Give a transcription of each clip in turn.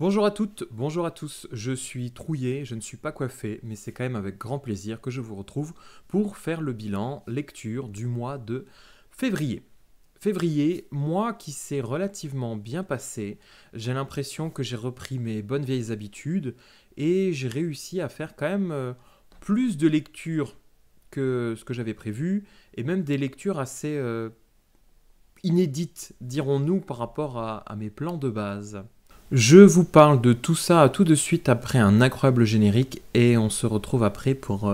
Bonjour à toutes, bonjour à tous, je suis trouillé, je ne suis pas coiffé, mais c'est quand même avec grand plaisir que je vous retrouve pour faire le bilan lecture du mois de février. Février, mois qui s'est relativement bien passé, j'ai l'impression que j'ai repris mes bonnes vieilles habitudes et j'ai réussi à faire quand même plus de lectures que ce que j'avais prévu et même des lectures assez inédites, dirons-nous, par rapport à mes plans de base. Je vous parle de tout ça tout de suite après un incroyable générique et on se retrouve après pour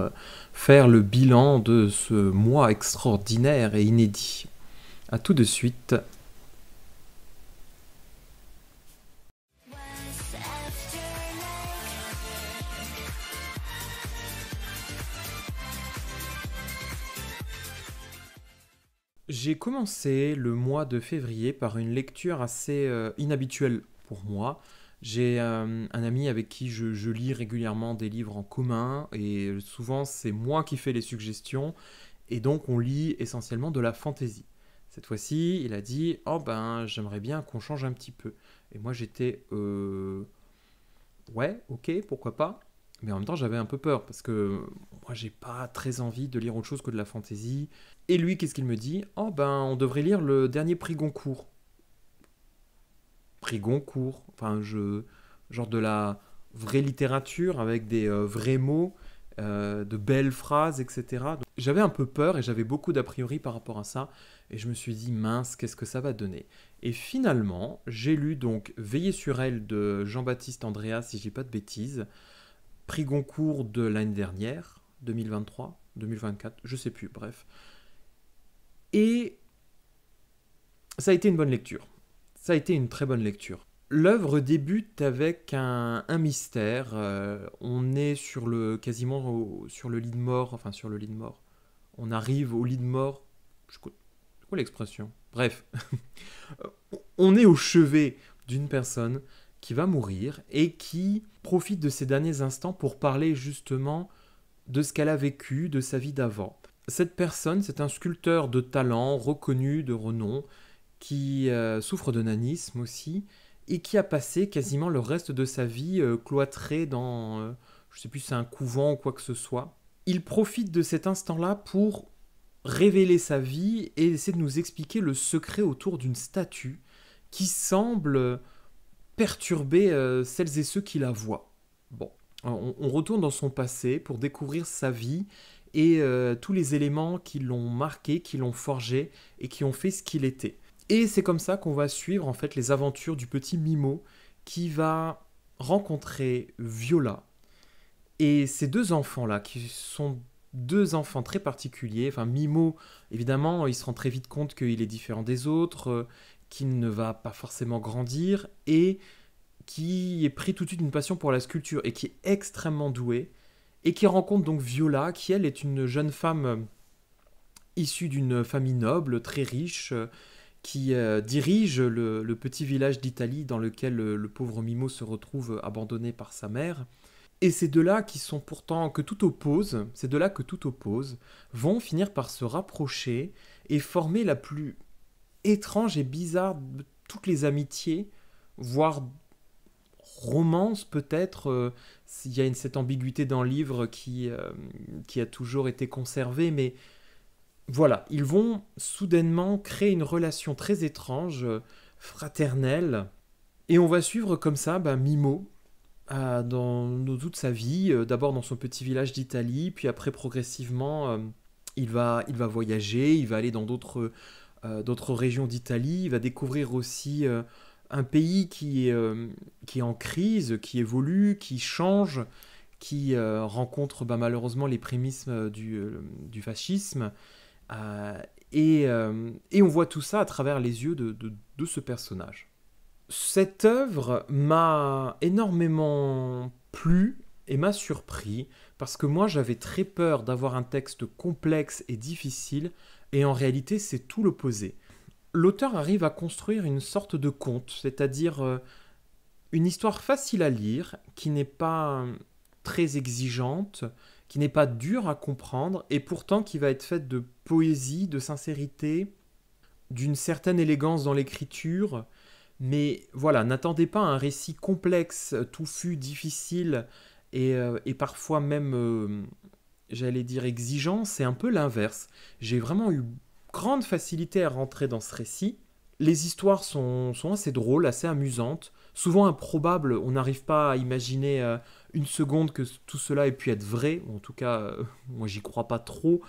faire le bilan de ce mois extraordinaire et inédit. A tout de suite. J'ai commencé le mois de février par une lecture assez inhabituelle pour moi. J'ai un ami avec qui je lis régulièrement des livres en commun et souvent c'est moi qui fais les suggestions et donc on lit essentiellement de la fantaisie. Cette fois-ci, il a dit oh ben j'aimerais bien qu'on change un petit peu. Et moi j'étais ouais, ok, pourquoi pas. Mais en même temps, j'avais un peu peur parce que moi, j'ai pas très envie de lire autre chose que de la fantasy. Et lui, qu'est-ce qu'il me dit? Oh ben, on devrait lire le dernier prix Goncourt. Prix Goncourt, genre de la vraie littérature avec des vrais mots, de belles phrases, etc. Donc, j'avais un peu peur et j'avais beaucoup d'a priori par rapport à ça. Et je me suis dit, mince, qu'est-ce que ça va donner? Et finalement, j'ai lu donc Veiller sur elle de Jean-Baptiste Andréas, si je dis pas de bêtises, prix Goncourt de l'année dernière, 2023, 2024, je sais plus, bref. Et ça a été une bonne lecture. Ça a été une très bonne lecture. L'œuvre débute avec un mystère. On est sur le quasiment sur le lit de mort, enfin sur le lit de mort. On arrive au lit de mort. C'est quoi l'expression? Bref, on est au chevet d'une personne qui va mourir et qui profite de ses derniers instants pour parler justement de ce qu'elle a vécu, de sa vie d'avant. Cette personne, c'est un sculpteur de talent, reconnu, de renom, qui souffre de nanisme aussi, et qui a passé quasiment le reste de sa vie cloîtré dans, je ne sais plus si c'est un couvent ou quoi que ce soit. Il profite de cet instant-là pour révéler sa vie et essayer de nous expliquer le secret autour d'une statue qui semble perturber celles et ceux qui la voient. Bon, on retourne dans son passé pour découvrir sa vie et tous les éléments qui l'ont marqué, qui l'ont forgé et qui ont fait ce qu'il était. Et c'est comme ça qu'on va suivre en fait les aventures du petit Mimo qui va rencontrer Viola et ces deux enfants-là qui sont deux enfants très particuliers. Enfin, Mimo, évidemment, il se rend très vite compte qu'il est différent des autres, qu'il ne va pas forcément grandir et qui est pris tout de suite d'une passion pour la sculpture et qui est extrêmement doué et qui rencontre donc Viola, qui elle est une jeune femme issue d'une famille noble, très riche, qui dirige le petit village d'Italie dans lequel le pauvre Mimo se retrouve abandonné par sa mère. Et ces deux-là qui sont pourtant que tout oppose, ces deux-là que tout oppose, vont finir par se rapprocher et former la plus étrange et bizarre de toutes les amitiés, voire romance peut-être. Il y a cette ambiguïté dans le livre qui a toujours été conservée, mais voilà, ils vont soudainement créer une relation très étrange, fraternelle, et on va suivre comme ça Mimo dans toute sa vie, d'abord dans son petit village d'Italie, puis après progressivement il va voyager, il va aller dans d'autres régions d'Italie, il va découvrir aussi un pays qui est en crise, qui évolue, qui change, qui rencontre malheureusement les prémices du fascisme. Euh, et on voit tout ça à travers les yeux de ce personnage. Cette œuvre m'a énormément plu et m'a surpris parce que moi j'avais très peur d'avoir un texte complexe et difficile et en réalité c'est tout l'opposé. L'auteur arrive à construire une sorte de conte, c'est-à-dire une histoire facile à lire, qui n'est pas très exigeante, qui n'est pas dure à comprendre, et pourtant qui va être faite de poésie, de sincérité, d'une certaine élégance dans l'écriture, Mais voilà, n'attendez pas un récit complexe, touffu, difficile et parfois même, j'allais dire exigeant. C'est un peu l'inverse. J'ai vraiment eu grande facilité à rentrer dans ce récit. Les histoires sont assez drôles, assez amusantes, souvent improbables. On n'arrive pas à imaginer une seconde que tout cela ait pu être vrai. En tout cas, moi j'y crois pas trop.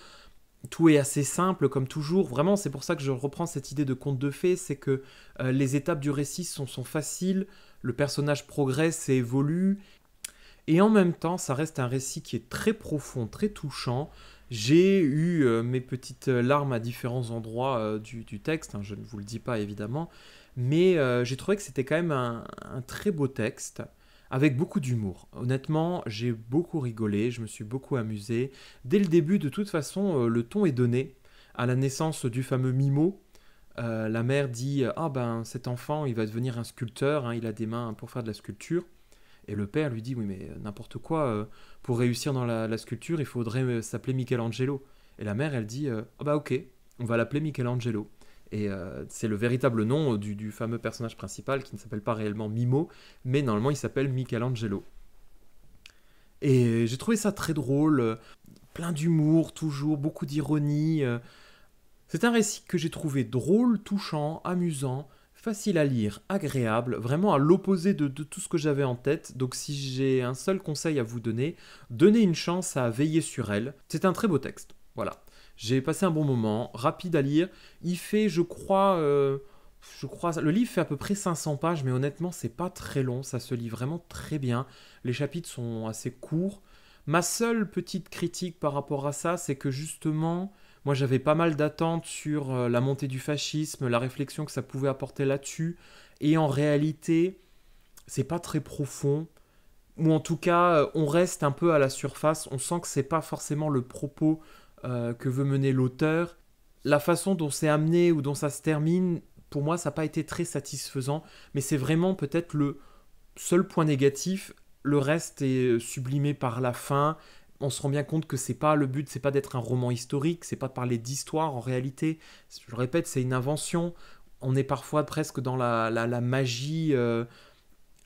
Tout est assez simple comme toujours. Vraiment, c'est pour ça que je reprends cette idée de conte de fées, c'est que les étapes du récit sont faciles, le personnage progresse et évolue, et en même temps, ça reste un récit qui est très profond, très touchant. J'ai eu mes petites larmes à différents endroits du texte, hein, je ne vous le dis pas évidemment, mais j'ai trouvé que c'était quand même un très beau texte, avec beaucoup d'humour. Honnêtement, j'ai beaucoup rigolé, je me suis beaucoup amusé. Dès le début, de toute façon, le ton est donné. À la naissance du fameux Mimo, la mère dit ah ben cet enfant, il va devenir un sculpteur, hein, il a des mains pour faire de la sculpture. Et le père lui dit, oui, mais n'importe quoi, pour réussir dans la sculpture, il faudrait s'appeler Michelangelo. Et la mère, elle dit, ah bah ok, on va l'appeler Michelangelo. Et c'est le véritable nom du fameux personnage principal, qui ne s'appelle pas réellement Mimo, mais normalement il s'appelle Michelangelo. Et j'ai trouvé ça très drôle, plein d'humour, toujours, beaucoup d'ironie. C'est un récit que j'ai trouvé drôle, touchant, amusant, facile à lire, agréable, vraiment à l'opposé de tout ce que j'avais en tête. Donc si j'ai un seul conseil à vous donner, donnez une chance à Veiller sur elle. C'est un très beau texte. Voilà. J'ai passé un bon moment, rapide à lire. Il fait, le livre fait à peu près 500 pages, mais honnêtement, c'est pas très long. Ça se lit vraiment très bien. Les chapitres sont assez courts. Ma seule petite critique par rapport à ça, c'est que justement, moi j'avais pas mal d'attentes sur la montée du fascisme, la réflexion que ça pouvait apporter là-dessus, et en réalité, c'est pas très profond, ou en tout cas, on reste un peu à la surface, on sent que c'est pas forcément le propos que veut mener l'auteur. La façon dont c'est amené ou dont ça se termine, pour moi, ça n'a pas été très satisfaisant, mais c'est vraiment peut-être le seul point négatif. Le reste est sublimé par la fin. On se rend bien compte que c'est pas le but, c'est pas d'être un roman historique, c'est pas de parler d'histoire en réalité. Je le répète, c'est une invention. On est parfois presque dans la magie,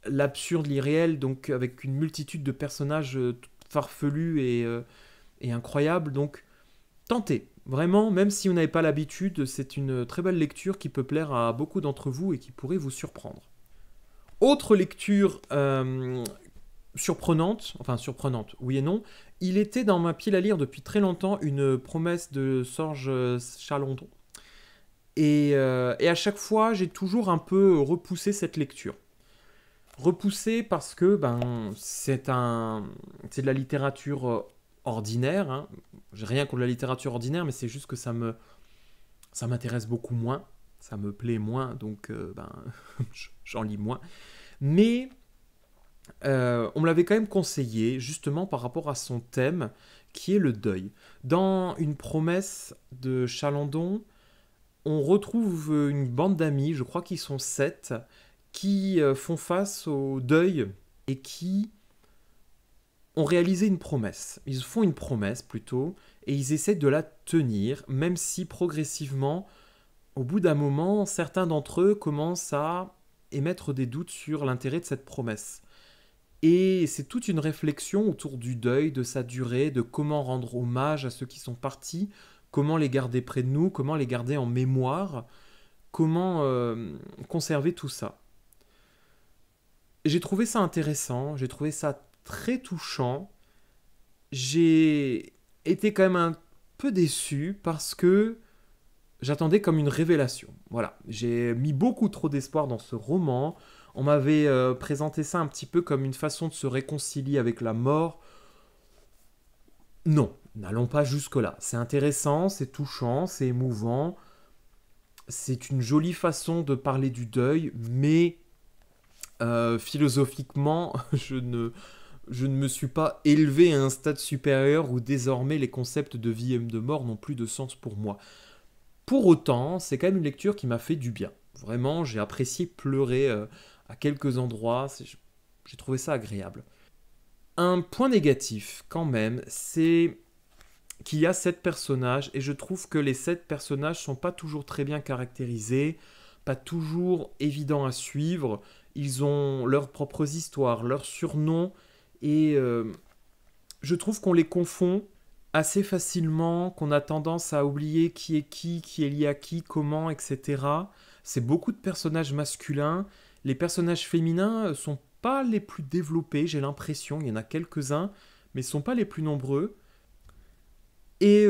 l'absurde, l'irréel, donc avec une multitude de personnages farfelus et incroyables. Donc tentez, vraiment, même si vous n'avez pas l'habitude, c'est une très belle lecture qui peut plaire à beaucoup d'entre vous et qui pourrait vous surprendre. Autre lecture surprenante, oui et non, il était dans ma pile à lire depuis très longtemps une promesse de Sorge Chalandon. Et à chaque fois, j'ai toujours un peu repoussé cette lecture. Repoussé parce que c'est de la littérature ordinaire. Hein. J'ai rien contre la littérature ordinaire, mais c'est juste que ça m'intéresse beaucoup moins. Ça me plaît moins, donc j'en lis moins. Mais on me l'avait quand même conseillé, justement par rapport à son thème, qui est le deuil. Dans une promesse de Chalandon, on retrouve une bande d'amis, je crois qu'ils sont 7, qui font face au deuil et qui ont réalisé une promesse. Ils font une promesse plutôt, et ils essaient de la tenir, même si progressivement, au bout d'un moment, certains d'entre eux commencent à émettre des doutes sur l'intérêt de cette promesse. Et c'est toute une réflexion autour du deuil, de sa durée, de comment rendre hommage à ceux qui sont partis, comment les garder près de nous, comment les garder en mémoire, comment conserver tout ça. J'ai trouvé ça intéressant, j'ai trouvé ça très touchant. J'ai été quand même un peu déçu parce que j'attendais comme une révélation. Voilà, j'ai mis beaucoup trop d'espoir dans ce roman. On m'avait présenté ça un petit peu comme une façon de se réconcilier avec la mort. Non, n'allons pas jusque-là. C'est intéressant, c'est touchant, c'est émouvant. C'est une jolie façon de parler du deuil, mais philosophiquement, je ne me suis pas élevé à un stade supérieur où désormais les concepts de vie et de mort n'ont plus de sens pour moi. Pour autant, c'est quand même une lecture qui m'a fait du bien. Vraiment, j'ai apprécié pleurer à quelques endroits. J'ai trouvé ça agréable. Un point négatif, quand même, c'est qu'il y a 7 personnages et je trouve que les 7 personnages sont pas toujours très bien caractérisés. pas toujours évident à suivre. Ils ont leurs propres histoires, leurs surnoms, et je trouve qu'on les confond assez facilement, qu'on a tendance à oublier qui est lié à qui, comment, etc. C'est beaucoup de personnages masculins. Les personnages féminins sont pas les plus développés, j'ai l'impression. Il y en a quelques-uns, mais ils sont pas les plus nombreux. Et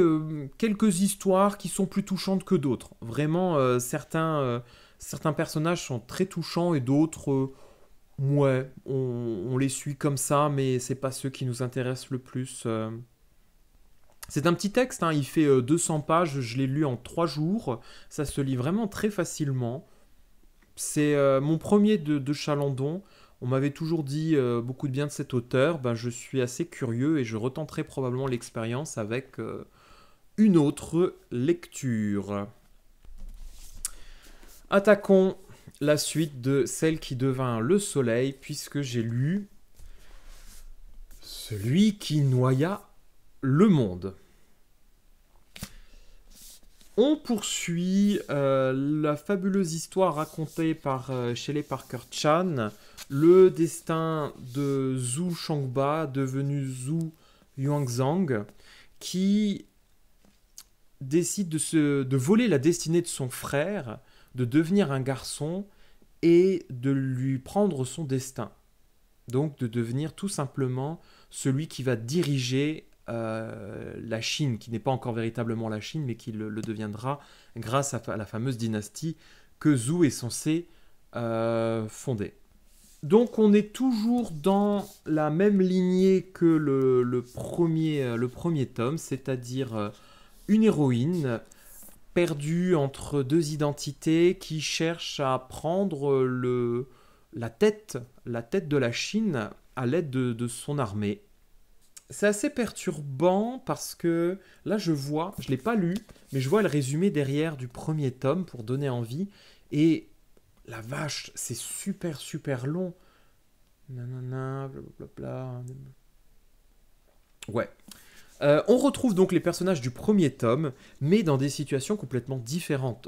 quelques histoires qui sont plus touchantes que d'autres. Vraiment, certains personnages sont très touchants et d'autres, ouais, on les suit comme ça, mais c'est pas ceux qui nous intéressent le plus. C'est un petit texte, hein, il fait 200 pages, je l'ai lu en 3 jours, ça se lit vraiment très facilement. C'est mon premier de Chalandon. On m'avait toujours dit beaucoup de bien de cet auteur. Ben, je suis assez curieux et je retenterai probablement l'expérience avec une autre lecture. Attaquons la suite de Celle qui devint le soleil, puisque j'ai lu Celui qui noya le monde. On poursuit la fabuleuse histoire racontée par Shelley Parker Chan, le destin de Zhu Shangba, devenu Zhu Yuanzhang, qui décide de voler la destinée de son frère, de devenir un garçon et de lui prendre son destin. Donc de devenir tout simplement celui qui va diriger la Chine, qui n'est pas encore véritablement la Chine, mais qui le deviendra grâce à la fameuse dynastie que Zhou est censé fonder. Donc on est toujours dans la même lignée que le premier tome, c'est-à-dire une héroïne perdue entre deux identités qui cherche à prendre la tête de la Chine à l'aide de son armée. C'est assez perturbant parce que là je ne l'ai pas lu, mais je vois le résumé derrière du premier tome pour donner envie. Et la vache, c'est super super long. Nanana, blablabla. Ouais. On retrouve donc les personnages du premier tome, mais dans des situations complètement différentes.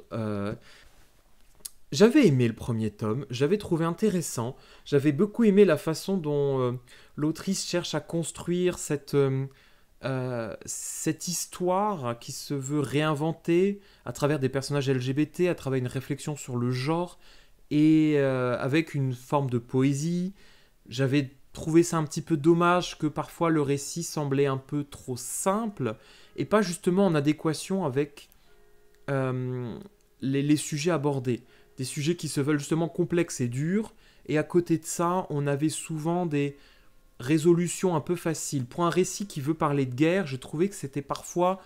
J'avais aimé le premier tome, j'avais trouvé intéressant, j'avais beaucoup aimé la façon dont l'autrice cherche à construire cette histoire qui se veut réinventer à travers des personnages LGBT, à travers une réflexion sur le genre et avec une forme de poésie. J'avais trouvé ça un petit peu dommage que parfois le récit semblait un peu trop simple et pas justement en adéquation avec les sujets abordés. Des sujets qui se veulent justement complexes et durs, et à côté de ça, on avait souvent des résolutions un peu faciles. Pour un récit qui veut parler de guerre, je trouvais que c'était parfois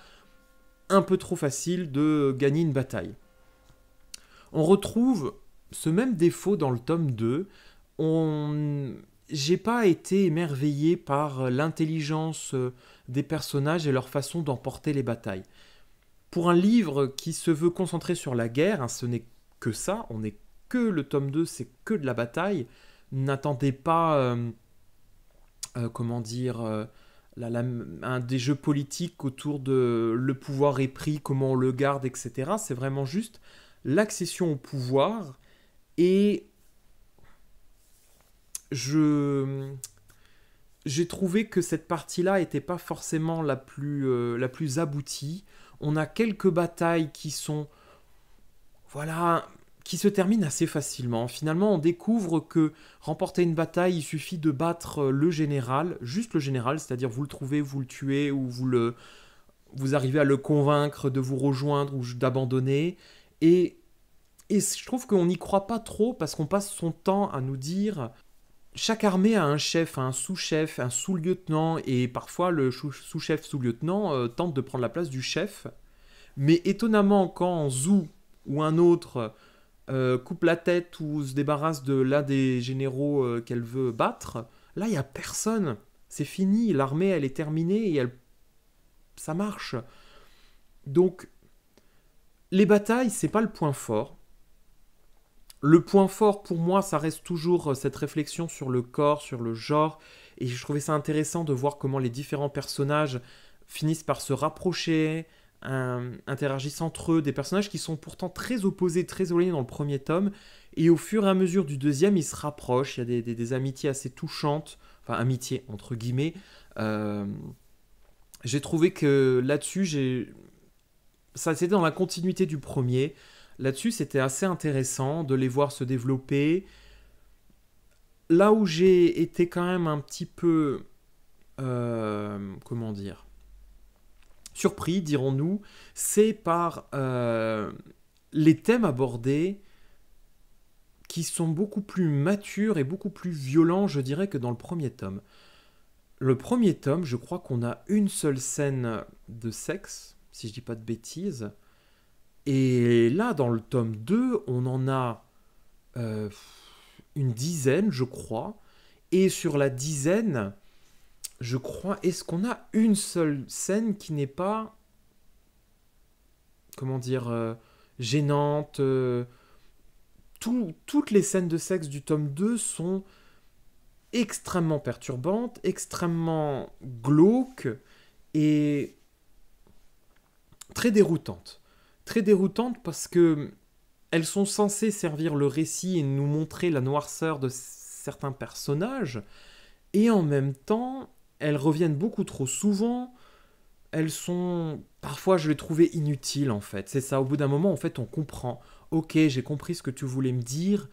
un peu trop facile de gagner une bataille. On retrouve ce même défaut dans le tome 2. J'ai pas été émerveillé par l'intelligence des personnages et leur façon d'emporter les batailles. Pour un livre qui se veut concentrer sur la guerre, hein, ce n'est que ça, on n'est que le tome 2, c'est que de la bataille. N'attendez pas, des jeux politiques autour de le pouvoir est pris, comment on le garde, etc. C'est vraiment juste l'accession au pouvoir. Et j'ai trouvé que cette partie-là n'était pas forcément la plus aboutie. On a quelques batailles qui sont... Voilà, qui se terminent assez facilement. Finalement, on découvre que remporter une bataille, il suffit de battre le général, juste le général, c'est-à-dire vous le trouvez, vous le tuez, ou vous arrivez à le convaincre de vous rejoindre ou d'abandonner. Et je trouve qu'on n'y croit pas trop parce qu'on passe son temps à nous dire... Chaque armée a un chef, un sous-chef, un sous-lieutenant, et parfois le sous-chef, sous-lieutenant tente de prendre la place du chef. Mais étonnamment, quand Zhou ou un autre coupe la tête ou se débarrasse de l'un des généraux qu'elle veut battre, là, il n'y a personne. C'est fini, l'armée, elle est terminée et ça marche. Donc, les batailles, c'est pas le point fort. Le point fort, pour moi, ça reste toujours cette réflexion sur le corps, sur le genre, et je trouvais ça intéressant de voir comment les différents personnages finissent par se rapprocher, interagissent entre eux, des personnages qui sont pourtant très opposés, très éloignés dans le premier tome, et au fur et à mesure du deuxième, ils se rapprochent, il y a des amitiés assez touchantes, enfin amitiés entre guillemets. Euh, j'ai trouvé que là-dessus, ça c'était dans la continuité du premier, là-dessus c'était assez intéressant de les voir se développer. Là où j'ai été quand même un petit peu, comment dire, surpris, dirons-nous, c'est par les thèmes abordés qui sont beaucoup plus matures et beaucoup plus violents, je dirais, que dans le premier tome. Le premier tome, je crois qu'on a une seule scène de sexe, si je dis pas de bêtises. Et là, dans le tome 2, on en a euh, une dizaine, je crois. Et sur la dizaine, je crois, est-ce qu'on a une seule scène qui n'est pas, comment dire, gênante toutes les scènes de sexe du tome 2 sont extrêmement perturbantes, extrêmement glauques et très déroutantes. Très déroutantes parce que elles sont censées servir le récit et nous montrer la noirceur de certains personnages, et en même temps, elles reviennent beaucoup trop souvent. Elles sont... Parfois, je les trouvais inutiles, en fait. C'est ça, au bout d'un moment, en fait, on comprend. Ok, j'ai compris ce que tu voulais me dire.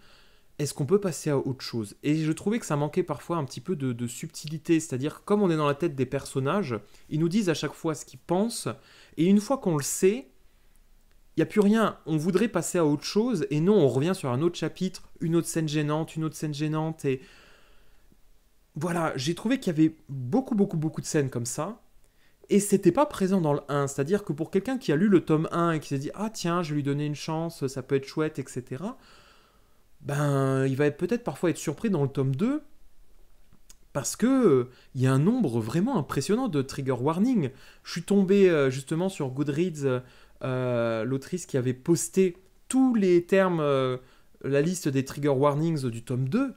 Est-ce qu'on peut passer à autre chose? Et je trouvais que ça manquait parfois un petit peu de subtilité. C'est-à-dire, comme on est dans la tête des personnages, ils nous disent à chaque fois ce qu'ils pensent. Et une fois qu'on le sait, il n'y a plus rien. On voudrait passer à autre chose. Et non, on revient sur un autre chapitre, une autre scène gênante, une autre scène gênante. Et voilà, j'ai trouvé qu'il y avait beaucoup de scènes comme ça. Et c'était pas présent dans le 1, c'est-à-dire que pour quelqu'un qui a lu le tome 1 et qui s'est dit ah tiens, je vais lui donner une chance, ça peut être chouette, etc. Ben, il va peut-être parfois être surpris dans le tome 2 parce que il y a un nombre vraiment impressionnant de trigger warning. Je suis tombé justement sur Goodreads, l'autrice qui avait posté tous les termes, la liste des trigger warnings du tome 2.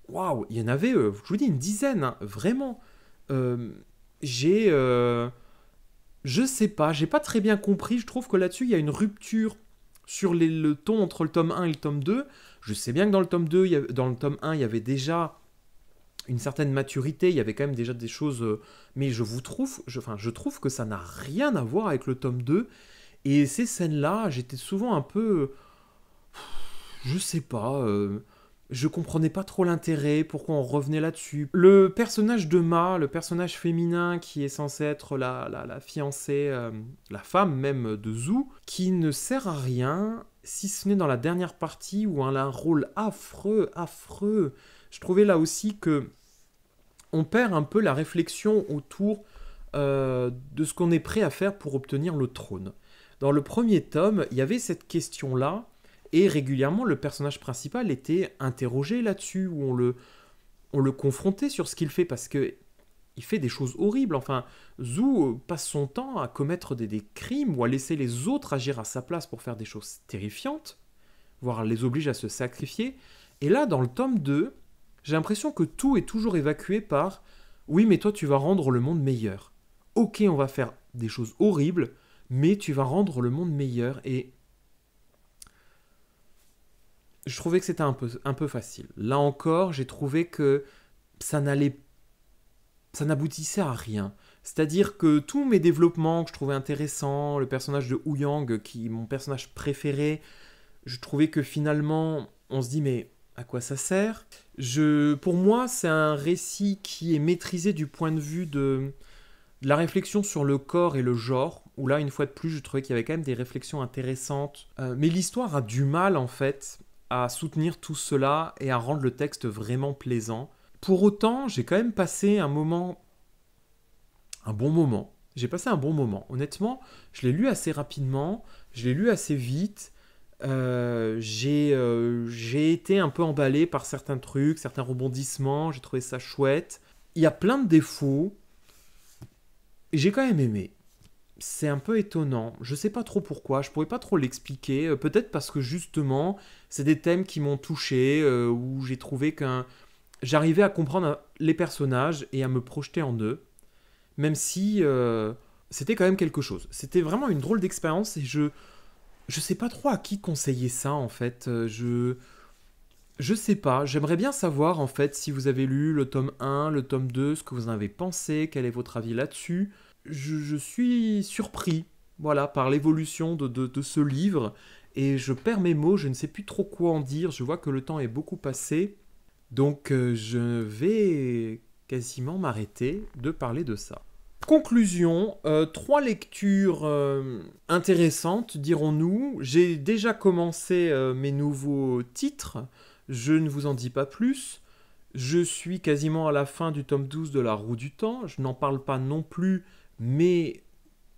Waouh, il y en avait, je vous dis, une dizaine, hein, vraiment. Euh, j'ai je sais pas, j'ai pas très bien compris. Je trouve que là-dessus, il y a une rupture sur le ton entre le tome 1 et le tome 2. Je sais bien que dans le tome 2, dans le tome 1, il y avait déjà une certaine maturité, il y avait quand même déjà des choses, mais je trouve que ça n'a rien à voir avec le tome 2. Et ces scènes-là, j'étais souvent un peu, je sais pas, je comprenais pas trop l'intérêt, pourquoi on revenait là-dessus. Le personnage de Ma, le personnage féminin qui est censé être la fiancée, la femme même de Zhu, qui ne sert à rien, si ce n'est dans la dernière partie où elle a un rôle affreux. Je trouvais là aussi que on perd un peu la réflexion autour de ce qu'on est prêt à faire pour obtenir le trône. Dans le premier tome, il y avait cette question-là, et régulièrement, le personnage principal était interrogé là-dessus, où on le confrontait sur ce qu'il fait, parce que il fait des choses horribles. Enfin, Zhu passe son temps à commettre des crimes ou à laisser les autres agir à sa place pour faire des choses terrifiantes, voire les oblige à se sacrifier. Et là, dans le tome 2, j'ai l'impression que tout est toujours évacué par «Oui, mais toi, tu vas rendre le monde meilleur. Ok, on va faire des choses horribles, mais tu vas rendre le monde meilleur.» Et je trouvais que c'était un peu facile. Là encore, j'ai trouvé que ça ça n'aboutissait à rien. C'est-à-dire que tous mes développements que je trouvais intéressants, le personnage de Hu Yang, qui est mon personnage préféré, je trouvais que finalement, on se dit mais à quoi ça sert? Pour moi, c'est un récit qui est maîtrisé du point de vue de la réflexion sur le corps et le genre, où là, une fois de plus, je trouvais qu'il y avait quand même des réflexions intéressantes. Mais l'histoire a du mal, en fait, à soutenir tout cela et à rendre le texte vraiment plaisant. Pour autant, j'ai quand même passé un bon moment. J'ai passé un bon moment. Honnêtement, je l'ai lu assez rapidement, je l'ai lu assez vite. J'ai été un peu emballé par certains trucs, certains rebondissements, j'ai trouvé ça chouette. Il y a plein de défauts, et j'ai quand même aimé. C'est un peu étonnant, je sais pas trop pourquoi, je pourrais pas trop l'expliquer, peut-être parce que justement, c'est des thèmes qui m'ont touché, où j'ai trouvé que j'arrivais à comprendre les personnages et à me projeter en eux, même si c'était quand même quelque chose. C'était vraiment une drôle d'expérience et je sais pas trop à qui conseiller ça en fait. Je sais pas, j'aimerais bien savoir en fait si vous avez lu le tome 1, le tome 2, ce que vous en avez pensé, quel est votre avis là-dessus. Je suis surpris, voilà, par l'évolution de ce livre et je perds mes mots, je ne sais plus trop quoi en dire, je vois que le temps est beaucoup passé, donc je vais quasiment m'arrêter de parler de ça. Conclusion, trois lectures intéressantes, dirons-nous. J'ai déjà commencé mes nouveaux titres, je ne vous en dis pas plus. Je suis quasiment à la fin du tome 12 de La Roue du Temps, je n'en parle pas non plus, mais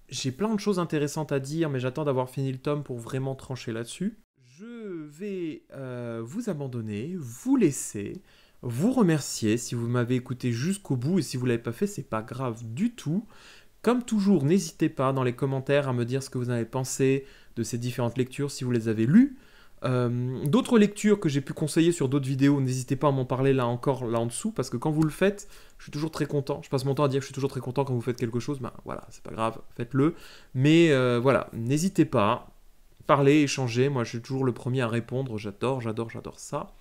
j'ai plein de choses intéressantes à dire, mais j'attends d'avoir fini le tome pour vraiment trancher là-dessus. Je vais vous abandonner, vous laisser, vous remercier si vous m'avez écouté jusqu'au bout et si vous ne l'avez pas fait, c'est pas grave du tout. Comme toujours, n'hésitez pas dans les commentaires à me dire ce que vous en avez pensé de ces différentes lectures si vous les avez lues. D'autres lectures que j'ai pu conseiller sur d'autres vidéos, n'hésitez pas à m'en parler là encore, là en dessous, parce que quand vous le faites, je suis toujours très content. Je passe mon temps à dire que je suis toujours très content quand vous faites quelque chose. Ben voilà, c'est pas grave, faites-le. Mais voilà, n'hésitez pas, parlez, échangez. Moi, je suis toujours le premier à répondre. J'adore ça.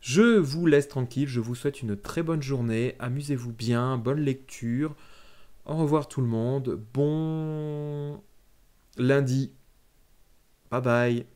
Je vous laisse tranquille. Je vous souhaite une très bonne journée. Amusez-vous bien. Bonne lecture. Au revoir tout le monde. Bon lundi. Bye bye.